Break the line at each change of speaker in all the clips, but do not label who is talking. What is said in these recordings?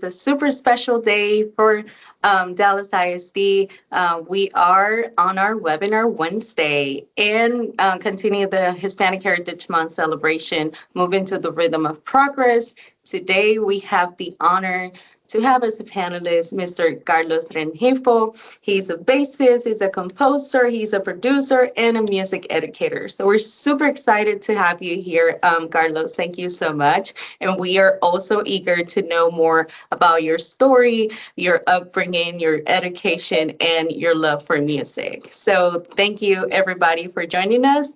is a super special day for Dallas ISD. We are on our webinar Wednesday and continue the Hispanic Heritage Month celebration, move into the rhythm of progress. Today, we have the honor to have as a panelist Mr. Carlos Rengifo. He's a bassist, he's a composer, he's a producer, and a music educator. So we're super excited to have you here, Carlos. Thank you so much. And we are also eager to know more about your story, your upbringing, your education, and your love for music. So thank you, everybody, for joining us.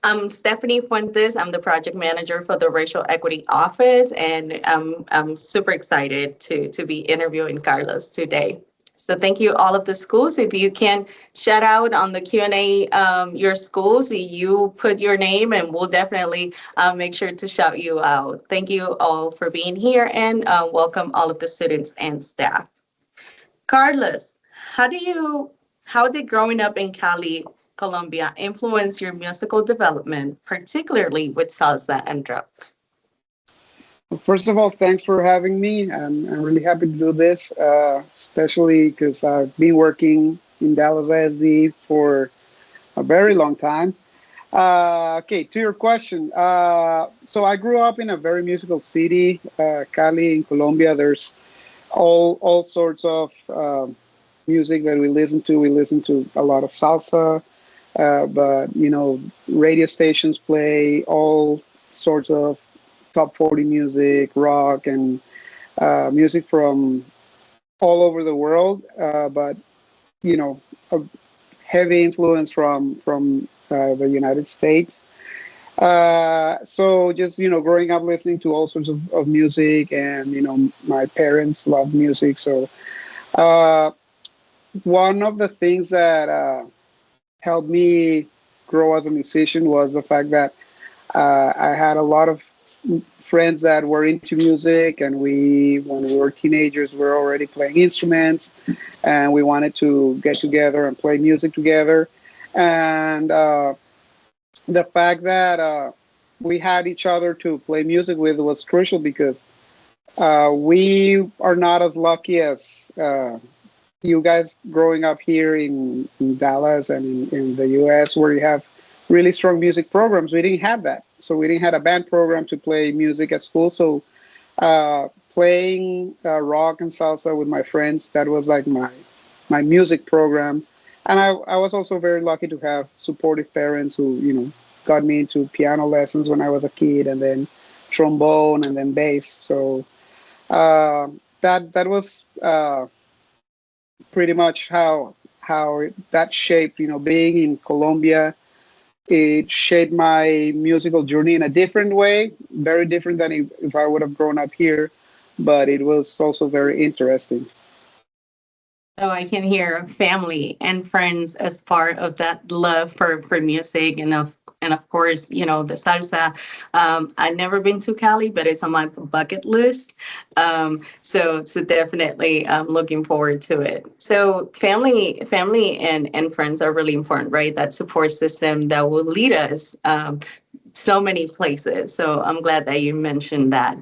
I'm Stephanie Fuentes. I'm the project manager for the Racial Equity Office, and I'm super excited to be interviewing Carlos today. So thank you, all of the schools. If you can shout out on the Q&A your schools, you put your name, and we'll definitely make sure to shout you out. Thank you all for being here, and welcome all of the students and staff. Carlos, how did growing up in Cali, Colombia, influence your musical development, particularly with salsa and rock?
Well, first of all, thanks for having me. I'm really happy to do this, especially because I've been working in Dallas ISD for a very long time. Okay, to your question. So I grew up in a very musical city, Cali in Colombia. There's all sorts of music that we listen to. We listen to a lot of salsa, but radio stations play all sorts of top 40 music, rock, and music from all over the world. But a heavy influence from the United States. So just growing up listening to all sorts of music, and my parents loved music. So one of the things that helped me grow as a musician was the fact that I had a lot of friends that were into music, and when we were teenagers, we were already playing instruments, and we wanted to get together and play music together. And the fact that we had each other to play music with was crucial, because we are not as lucky as you guys growing up here in Dallas and in the US, where you have really strong music programs. We didn't have that. So we didn't have a band program to play music at school. So playing rock and salsa with my friends, that was like my music program. And I was also very lucky to have supportive parents who, got me into piano lessons when I was a kid, and then trombone, and then bass. So that was pretty much how that shaped, being in Colombia. It shaped my musical journey in a different way, very different than if I would have grown up here, but it was also very interesting.
So I can hear family and friends as part of that love for music, and of course, the salsa. I've never been to Cali, but it's on my bucket list. So definitely looking forward to it. So family and friends are really important, right? That support system that will lead us so many places. So I'm glad that you mentioned that.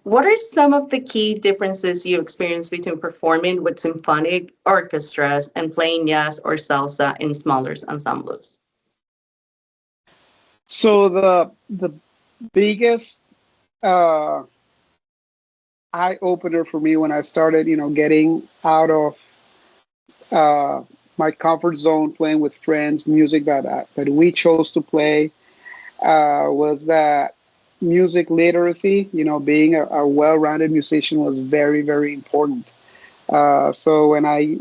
What are some of the key differences you experience between performing with symphonic orchestras and playing jazz or salsa in smaller ensembles?
So the biggest eye opener for me when I started, getting out of my comfort zone, playing with friends, music that we chose to play, was that music literacy. Being a well-rounded musician was very, very important. So when I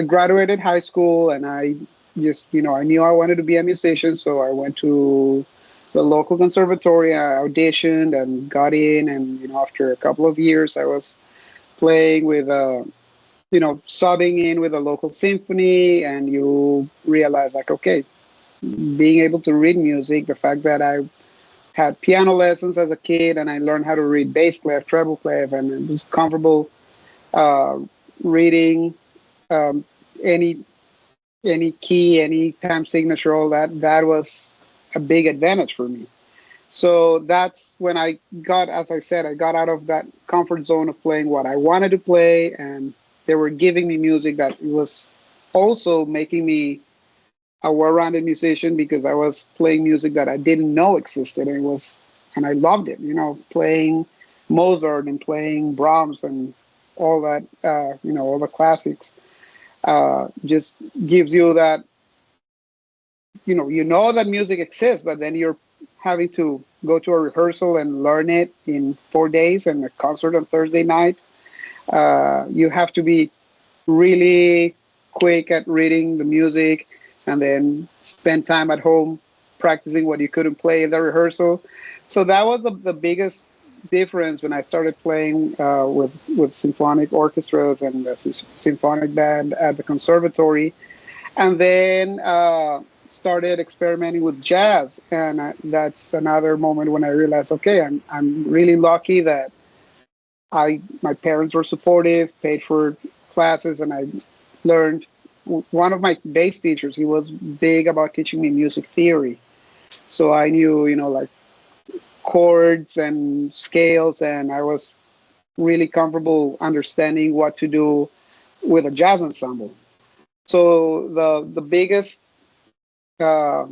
graduated high school, and I just, I knew I wanted to be a musician, so I went to the local conservatory. I auditioned and got in, and after a couple of years, I was playing with, subbing in with a local symphony, and you realize, like, okay, being able to read music, the fact that I had piano lessons as a kid, and I learned how to read bass clef, treble clef, and was comfortable reading any key, any time signature, all that was a big advantage for me. So that's when I got, as I said, I got out of that comfort zone of playing what I wanted to play, and they were giving me music that was also making me a well-rounded musician because I was playing music that I didn't know existed, and and I loved it. Playing Mozart and playing Brahms and all that, all the classics, just gives you that, that music exists, but then you're having to go to a rehearsal and learn it in 4 days and a concert on Thursday night. You have to be really quick at reading the music and then spend time at home practicing what you couldn't play in the rehearsal. So that was the biggest difference when I started playing with symphonic orchestras and the symphonic band at the conservatory, and then started experimenting with jazz. And that's another moment when I realized, okay, I'm really lucky that my parents were supportive, paid for classes, and I learned. One of my bass teachers, he was big about teaching me music theory. So I knew, like chords and scales, and I was really comfortable understanding what to do with a jazz ensemble. So the biggest uh,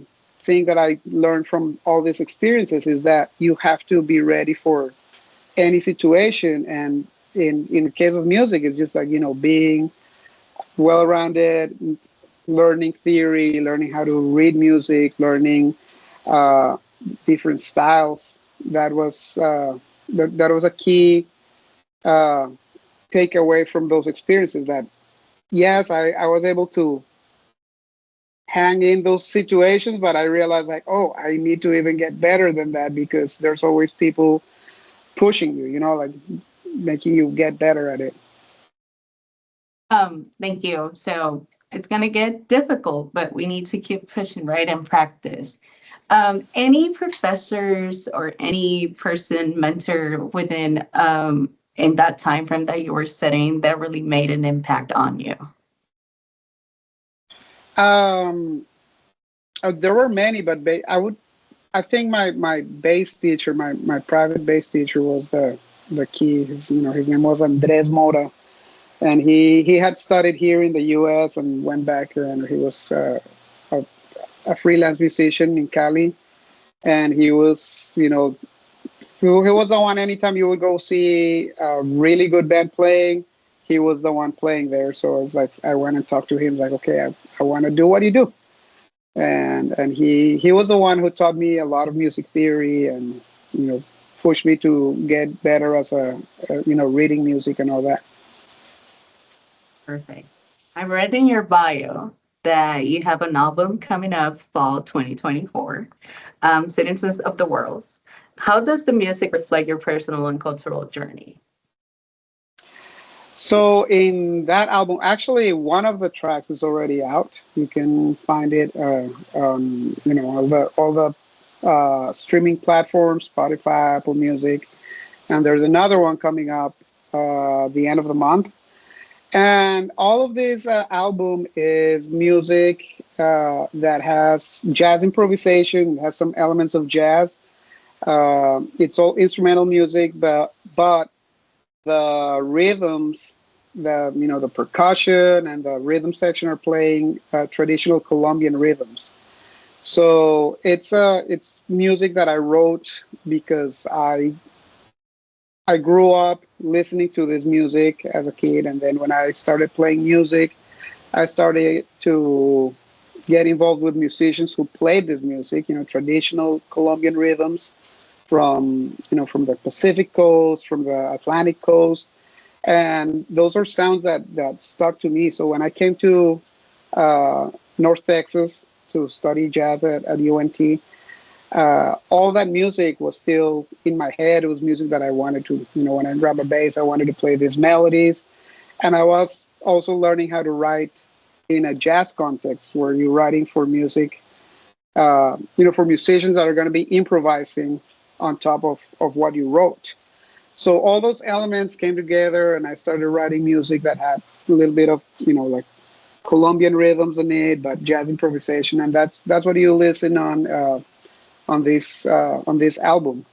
thing that I learned from all these experiences is that you have to be ready for any situation. And in the case of music, it's just like, being well-rounded, learning theory, learning how to read music, learning uh, different styles. That was a key uh, takeaway from those experiences. That yes, I was able to hang in those situations, but I realized like, oh, I need to even get better than that because there's always people pushing you, like making you get better at it.
Thank you. So it's going to get difficult, but we need to keep pushing, right, and practice. Any professors or any person, mentor within in that time frame that you were studying that really made an impact on you?
Um, there were many, but I think my bass teacher, my private bass teacher was the key. His name was Andres Mora, and he had studied here in the U.S. and went back, and he was a, a freelance musician in Cali, and he was, he was the one. Anytime you would go see a really good band playing, he was the one playing there. So I was like, I went and talked to him, like, okay, I want to do what you do, and he was the one who taught me a lot of music theory and pushed me to get better as a reading music and all that.
Perfect. I read in your bio that you have an album coming up fall 2024, Citizens of the World. How does the music reflect your personal and cultural journey?
So in that album, actually, one of the tracks is already out. You can find it, on all the streaming platforms, Spotify, Apple Music, and there's another one coming up the end of the month. And all of this album is music that has jazz improvisation, has some elements of jazz. It's all instrumental music, but the rhythms, the percussion and the rhythm section are playing traditional Colombian rhythms. So it's music that I wrote because I grew up listening to this music as a kid, and then when I started playing music, I started to get involved with musicians who played this music, traditional Colombian rhythms from the Pacific coast, from the Atlantic coast, and those are sounds that stuck to me. So when I came to North Texas to study jazz at UNT, all that music was still in my head. It was music that I wanted to, when I grab a bass, I wanted to play these melodies. And I was also learning how to write in a jazz context where you're writing for music, for musicians that are going to be improvising on top of what you wrote. So all those elements came together, and I started writing music that had a little bit of, like Colombian rhythms in it, but jazz improvisation. And that's what you listen on on this album.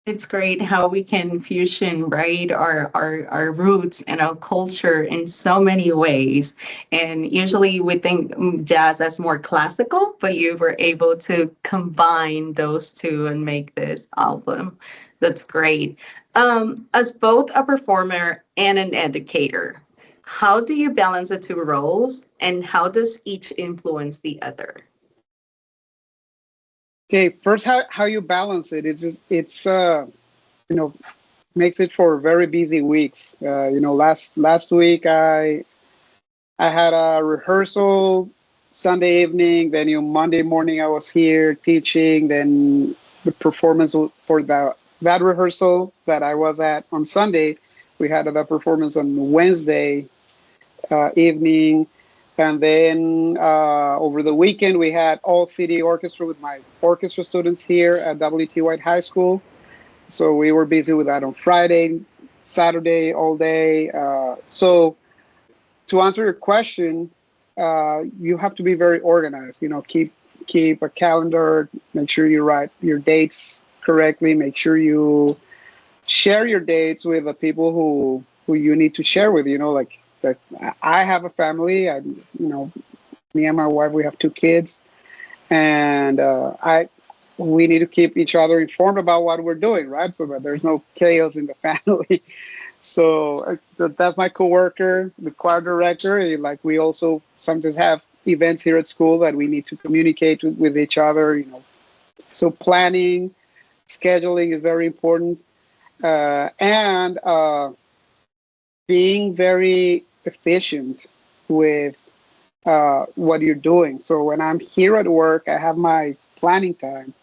It's great how we can fusion, right, our roots and our culture in so many ways. And usually we think jazz as more classical, but you were able to combine those two and make this album. That's great. As both a performer and an educator, how do you balance the two roles and how does each influence the other?
Okay, first, how you balance it? It's you know, makes it for very busy weeks. Last week I had a rehearsal Sunday evening. Then Monday morning I was here teaching. Then the performance for that rehearsal that I was at on Sunday, we had that performance on Wednesday evening. And then over the weekend, we had all city orchestra with my orchestra students here at W.T. White High School. So we were busy with that on Friday, Saturday, all day. So to answer your question, you have to be very organized. Keep a calendar. Make sure you write your dates correctly. Make sure you share your dates with the people who you need to share with. Like that. I have a family. Me and my wife, we have two kids, and we need to keep each other informed about what we're doing, right? So that there's no chaos in the family. So that's my coworker, the choir director. Like we also sometimes have events here at school that we need to communicate with each other. So planning, scheduling is very important, and being very efficient with what you're doing. So when I'm here at work, I have my planning time,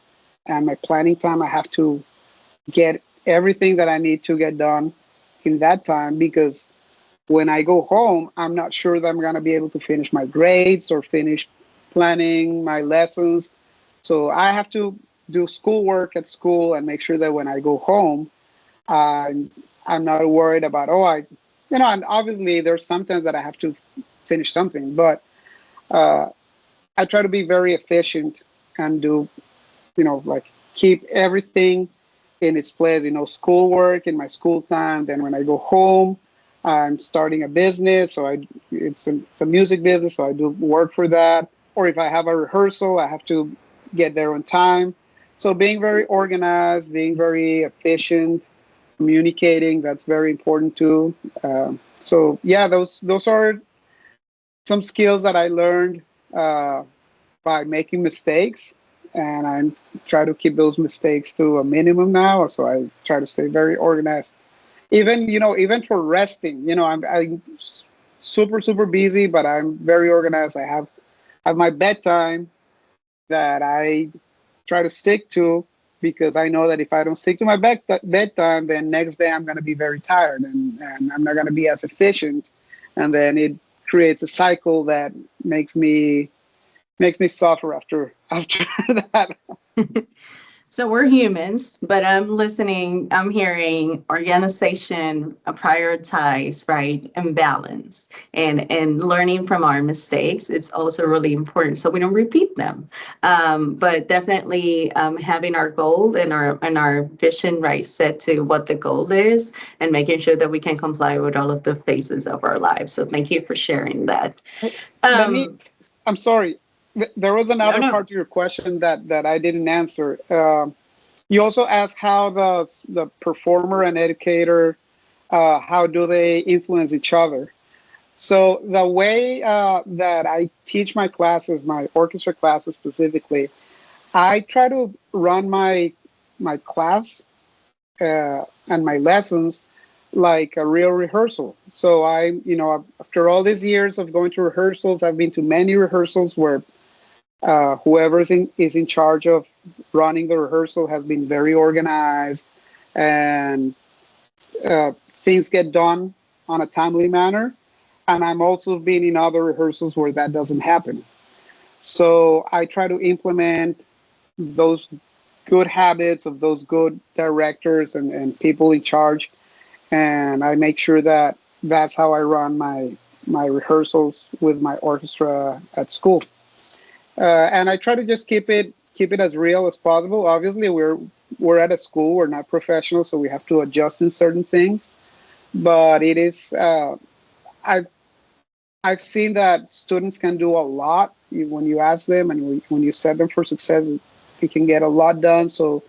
and my planning time, I have to get everything that I need to get done in that time, because when I go home, I'm not sure that I'm going to be able to finish my grades or finish planning my lessons. So I have to do schoolwork at school and make sure that when I go home, I'm not worried about, and obviously there's sometimes that I have to finish something, but I try to be very efficient and do, like keep everything in its place, schoolwork in my school time. Then when I go home, I'm starting a business. So it's a music business. So I do work for that. Or if I have a rehearsal, I have to get there on time. So being very organized, being very efficient, communicating, that's very important too. So yeah, those are some skills that I learned by making mistakes, and I try to keep those mistakes to a minimum now. So I try to stay very organized. Even for resting, I'm super busy, but I'm very organized. I have my bedtime that I try to stick to, because I know that if I don't stick to my bedtime, then next day I'm going to be very tired, and I'm not going to be as efficient, and then it creates a cycle that makes me suffer after that.
So we're humans, but I'm listening, I'm hearing organization, prioritize, right, and balance, and learning from our mistakes. It's also really important so we don't repeat them. But definitely having our goal and our vision right set to what the goal is, and making sure that we can comply with all of the phases of our lives. So thank you for sharing that.
Let me. I'm sorry. There was
No,
another
no.
part to your question that I didn't answer. You also asked how the performer and educator, how do they influence each other. So the way that I teach my classes, my orchestra classes specifically, I try to run my class and my lessons like a real rehearsal. So after all these years of going to rehearsals, I've been to many rehearsals where whoever is in charge of running the rehearsal has been very organized, and things get done on a timely manner. And I'm also been in other rehearsals where that doesn't happen. So I try to implement those good habits of those good directors and people in charge, and I make sure that that's how I run my rehearsals with my orchestra at school. And I try to just keep it keep it as real as possible. Obviously, we're at a school, we're not professional, so we have to adjust in certain things. But it is I've I've seen that students can do a lot when you ask them and when you set them for success. They can get a lot done. So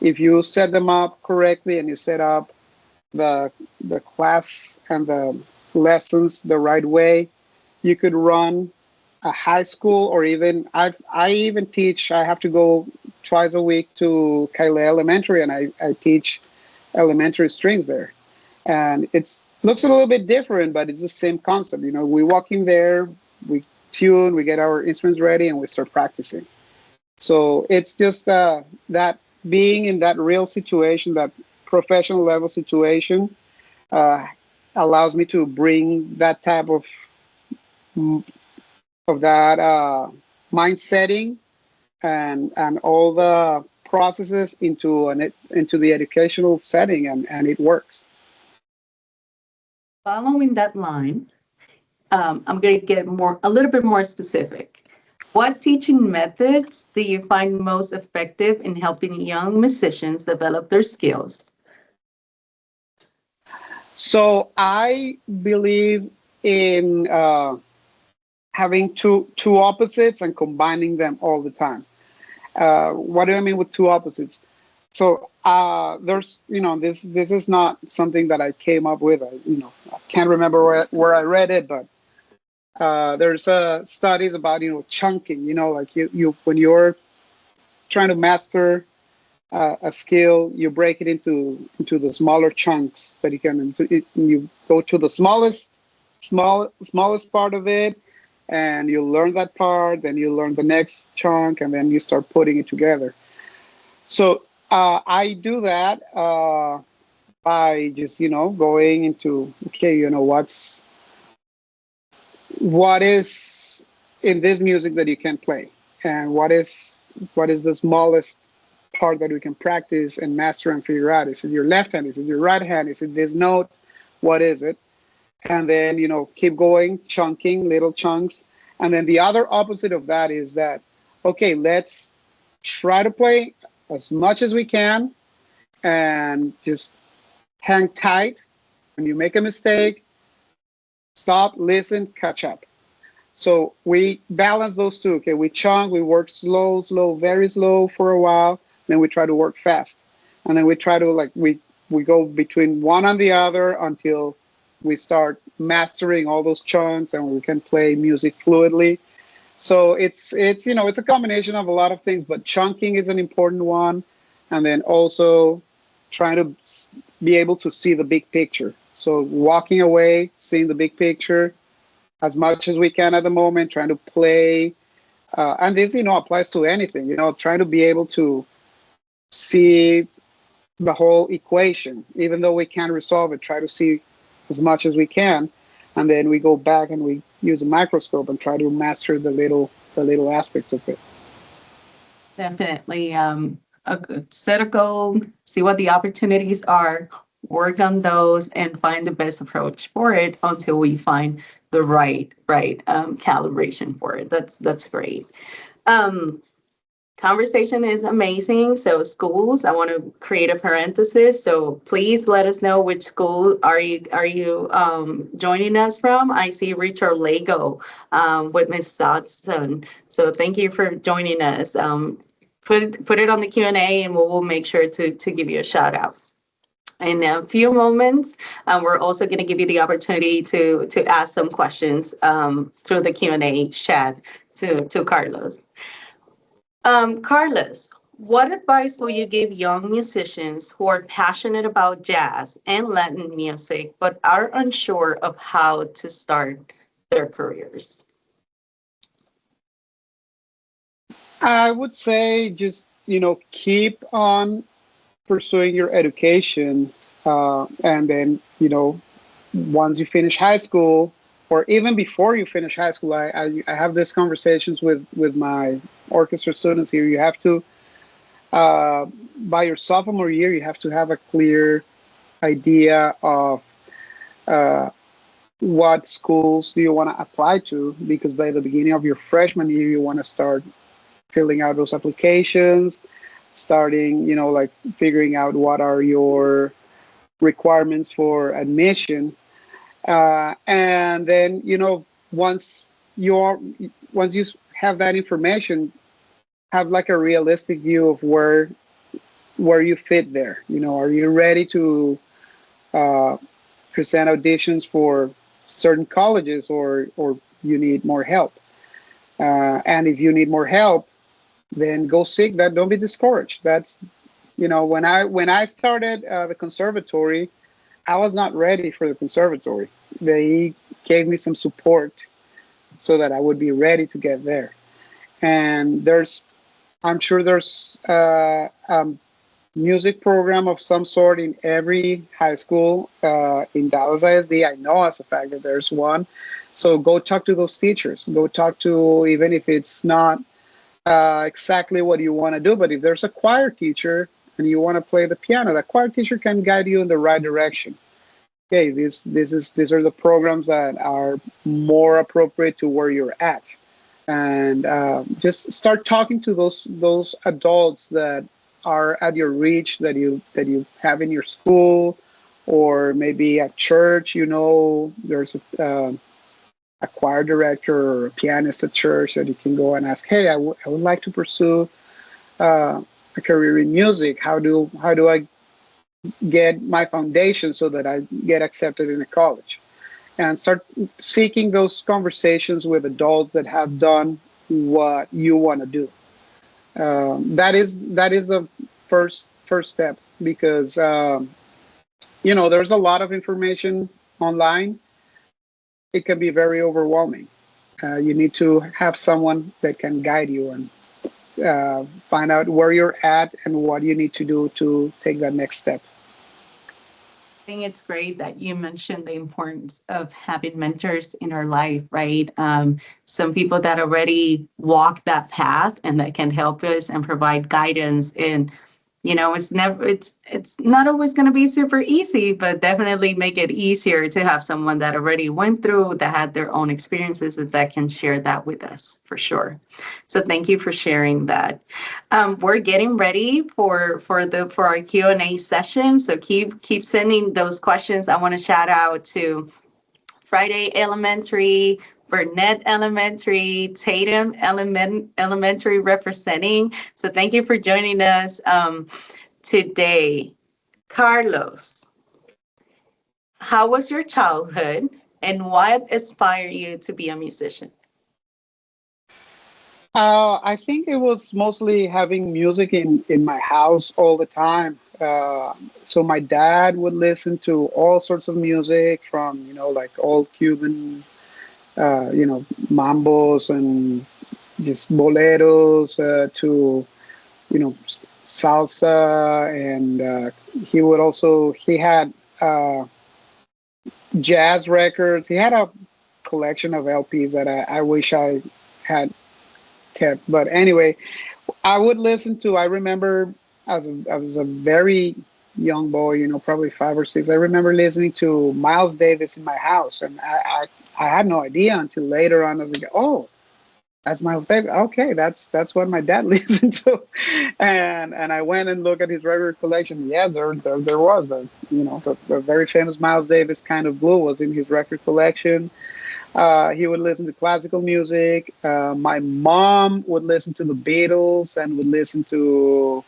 if you set them up correctly and you set up the class and the lessons the right way, you could run a high school, or even I even teach. I have to go twice a week to Kaile Elementary, and I teach elementary strings there. And it's looks a little bit different, but it's the same concept. You know, we walk in there, we tune, we get our instruments ready, and we start practicing. So it's just that being in that real situation, that professional level situation, uh, allows me to bring that type of that mind setting and all the processes into the educational setting, and it works.
Following that line, I'm going to get a little bit more specific. What teaching methods do you find most effective in helping young musicians develop their skills?
So I believe in having two opposites and combining them all the time. What do I mean with two opposites? So there's, this is not something that I came up with. I can't remember where I read it, but there's studies about chunking. Like you when you're trying to master a skill, you break it into the smaller chunks that you can. You go to the smallest part of it, and you learn that part. Then you learn the next chunk, and then you start putting it together. So I do that by just going into, okay, what is in this music that you can play, and what is the smallest part that we can practice and master and figure out. Is it your left hand? Is it your right hand? Is it this note? What is it? And then keep going, chunking little chunks. And then the other opposite of that is that, okay, let's try to play as much as we can and just hang tight. When you make a mistake, stop, listen, catch up. So we balance those two. Okay, we chunk, we work slow, very slow for a while, then we try to work fast, and then we try to we go between one and the other until we start mastering all those chunks and we can play music fluidly. So it's a combination of a lot of things, but chunking is an important one, and then also trying to be able to see the big picture. So walking away, seeing the big picture as much as we can at the moment, trying to play, and this applies to anything. Trying to be able to see the whole equation, even though we can't resolve it. Try to see as much as we can, and then we go back and we use a microscope and try to master the little aspects of it.
Definitely set a goal, see what the opportunities are, work on those, and find the best approach for it until we find the right calibration for it. That's great. Conversation is amazing. So schools, I want to create a parenthesis. So please let us know which school are you joining us from. I see Richard Lego with Miss Dodson. So thank you for joining us. Put it on the Q&A, and we'll make sure to give you a shout out. In a few moments, we're also going to give you the opportunity to ask some questions through the Q&A chat to Carlos. Carlos, what advice will you give young musicians who are passionate about jazz and Latin music but are unsure of how to start their careers?
I would say just keep on pursuing your education, and then once you finish high school, or even before you finish high school, I have these conversations with my orchestra students here. You have to, by your sophomore year, you have to have a clear idea of what schools do you want to apply to, because by the beginning of your freshman year, you want to start filling out those applications, starting, like figuring out what are your requirements for admission. And then, once you're once you have that information, have like a realistic view of where you fit there. Are you ready to uh, present auditions for certain colleges, or you need more help? And if you need more help, then go seek that. Don't be discouraged. That's when I started the conservatory, I was not ready for the conservatory. They gave me some support so that I would be ready to get there. And I'm sure there's music program of some sort in every high school in Dallas ISD. I know as a fact that there's one. So go talk to those teachers. Go talk to, even if it's not exactly what you want to do, but if there's a choir teacher and you want to play the piano, that choir teacher can guide you in the right direction. Okay, these are the programs that are more appropriate to where you're at, and just start talking to those adults that are at your reach, that you have in your school, or maybe at church. There's a choir director or a pianist at church that you can go and ask, hey, I would like to pursue a career in music. How do I get my foundation so that I get accepted in a college? And start seeking those conversations with adults that have done what you want to do. That is the first step, because there's a lot of information online. It can be very overwhelming. You need to have someone that can guide you and find out where you're at and what you need to do to take that next step.
I think it's great that you mentioned the importance of having mentors in our life, right? Some people that already walk that path and that can help us and provide guidance. And it's not always going to be super easy, but definitely make it easier to have someone that already went through, that had their own experiences, that can share that with us for sure. So thank you for sharing that. We're getting ready for our Q&A session. So keep sending those questions. I want to shout out to Friday Elementary, Burnett Elementary, Tatum Elementary representing. So thank you for joining us today. Carlos, how was your childhood and what inspired you to be a musician?
I think it was mostly having music in my house all the time. So my dad would listen to all sorts of music, from like old Cuban mambos and just boleros, to you know salsa, and he had jazz records. He had a collection of LPs that I wish I had kept. But anyway, I would listen to. I remember I was a very young boy, probably 5 or 6. I remember listening to Miles Davis in my house, and I had no idea until later on. I was like, oh, that's Miles Davis. Okay, that's what my dad listened to, and I went and looked at his record collection. Yeah, there was the very famous Miles Davis, Kind of Blue, was in his record collection. He would listen to classical music. My mom would listen to the Beatles and would listen to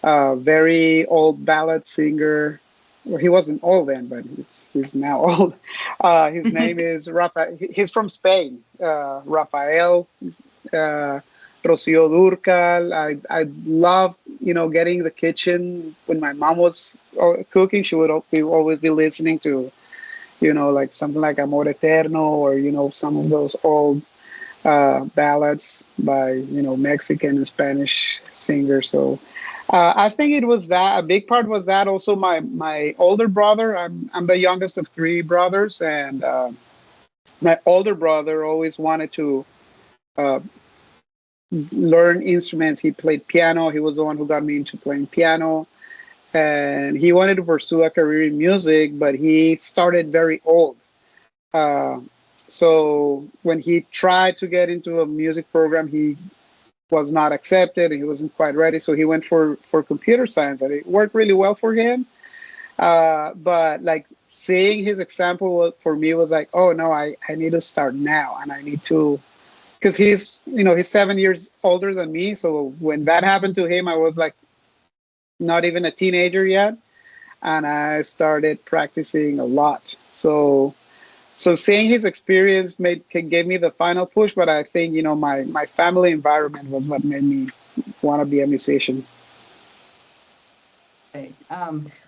very old ballad singer. Well, he wasn't old then, but he's now old. His name is Rafael. He's from Spain. Rafael, Rocío Dúrcal. I love, getting in the kitchen when my mom was cooking. She would always be listening to, like something like Amor Eterno, or some of those old ballads by Mexican and Spanish singers. So I think it was that. A big part was that. Also, my older brother. I'm the youngest of 3 brothers, and my older brother always wanted to uh, learn instruments. He played piano. He was the one who got me into playing piano, and he wanted to pursue a career in music, but he started very old. Uh, so when he tried to get into a music program, he was not accepted and he wasn't quite ready. So he went for computer science, and it worked really well for him. But like seeing his example for me was like, oh no, I need to start now, and I need to, because he's 7 years older than me. So when that happened to him, I was like not even a teenager yet, and I started practicing a lot. So seeing his experience gave me the final push. But I think my family environment was what made me want to be a musician.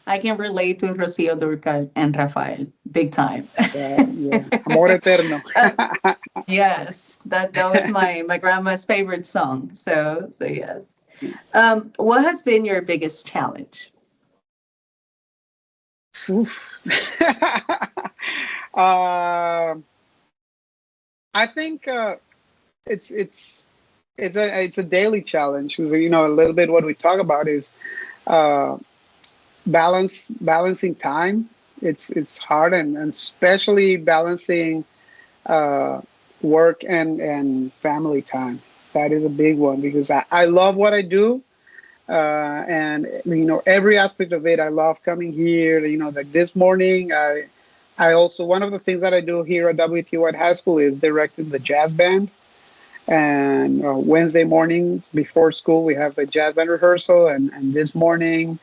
I can relate to Rocio Durcal and Rafael big time.
Yeah, amor eterno.
Yes, that was my grandma's favorite song. So yes. What has been your biggest challenge?
Oof. uh, I think it's a daily challenge. 'Cause, a little bit what we talk about is uh, balancing time. It's hard, and especially balancing uh, work and family time. That is a big one, because I love what I do, and every aspect of it. I love coming here. Like this morning, I also, one of the things that I do here at WT White High School is directing the jazz band. And Wednesday mornings before school, we have the jazz band rehearsal. And this morning,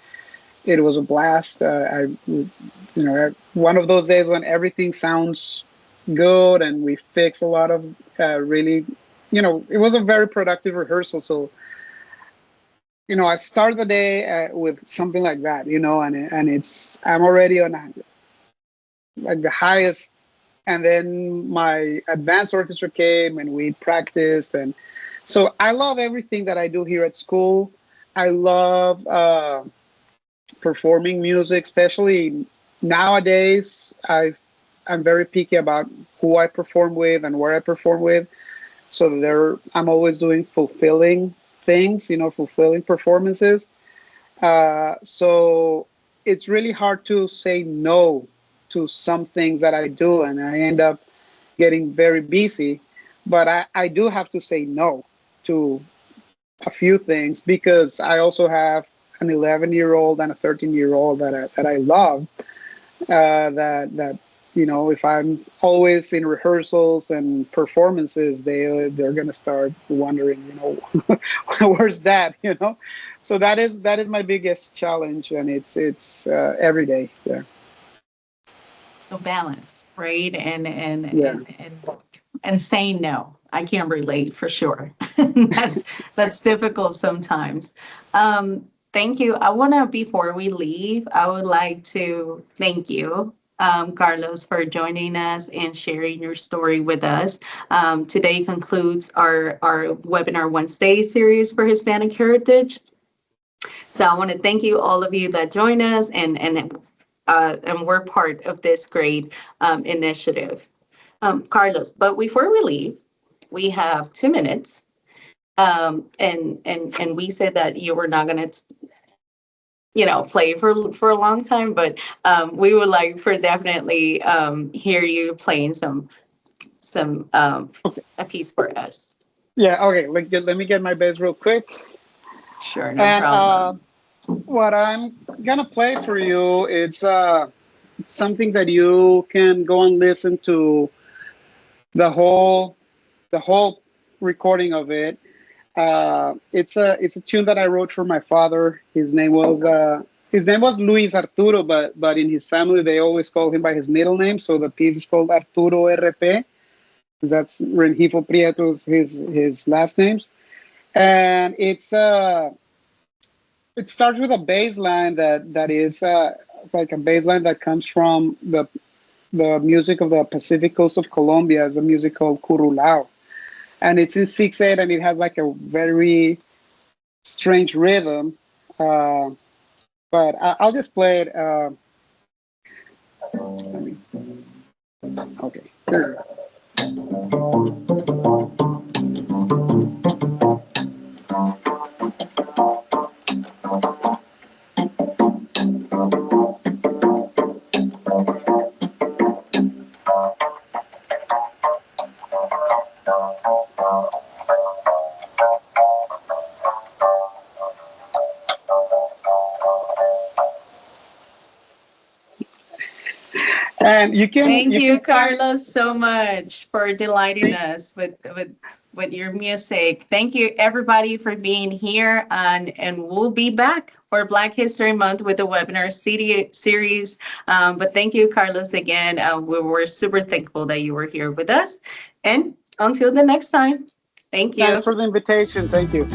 it was a blast. One of those days when everything sounds good, and we fix a lot of really, it was a very productive rehearsal. So, I start the day with something like that, and I'm already on like the highest. And then my advanced orchestra came, and we practiced. And so I love everything that I do here at school. I love performing music, especially nowadays. I'm very picky about who I perform with and where I perform with. So I'm always doing fulfilling things, fulfilling performances. So it's really hard to say no to some things that I do, and I end up getting very busy. But I do have to say no to a few things, because I also have an 11-year-old and a 13-year-old that I love. That if I'm always in rehearsals and performances, they're gonna start wondering, where's that, So that is my biggest challenge, and it's every day. Yeah.
So balance, right?
Yeah.
And saying no. I can relate for sure. That's difficult sometimes. Thank you. Before we leave, I would like to thank you, Carlos, for joining us and sharing your story with us. Today concludes our webinar Wednesday series for Hispanic Heritage. So I want to thank you, all of you that join us, and we're part of this great initiative. Carlos, but before we leave, we have 2 minutes. And we said that you were not going to, play for a long time, but we would like for definitely hear you playing some
Okay.
a piece for us.
Yeah. Okay. Let me get my bass real quick.
Sure, no
And
problem.
what I'm gonna play for you, it's something that you can go and listen to the whole recording of it. It's a tune that I wrote for my father. His name was Luis Arturo, but in his family they always call him by his middle name. So the piece is called Arturo RP. That's Rengifo Prieto's his last names. And it starts with a bass line that is like a bass line that comes from the music of the Pacific coast of Colombia. It's a music called Curulao, and it's in 6/8, and it has like a very strange rhythm. But I'll just play it. Okay. Here we go. And you can
Thank
you
you,
can play.
Carlos, so much for delighting us with your music. Thank you, everybody, for being here, and we'll be back for Black History Month with the webinar series. But thank you, Carlos, again. We're super thankful that you were here with us. And until the next time, thank
Thanks
you.
for the invitation. Thank you.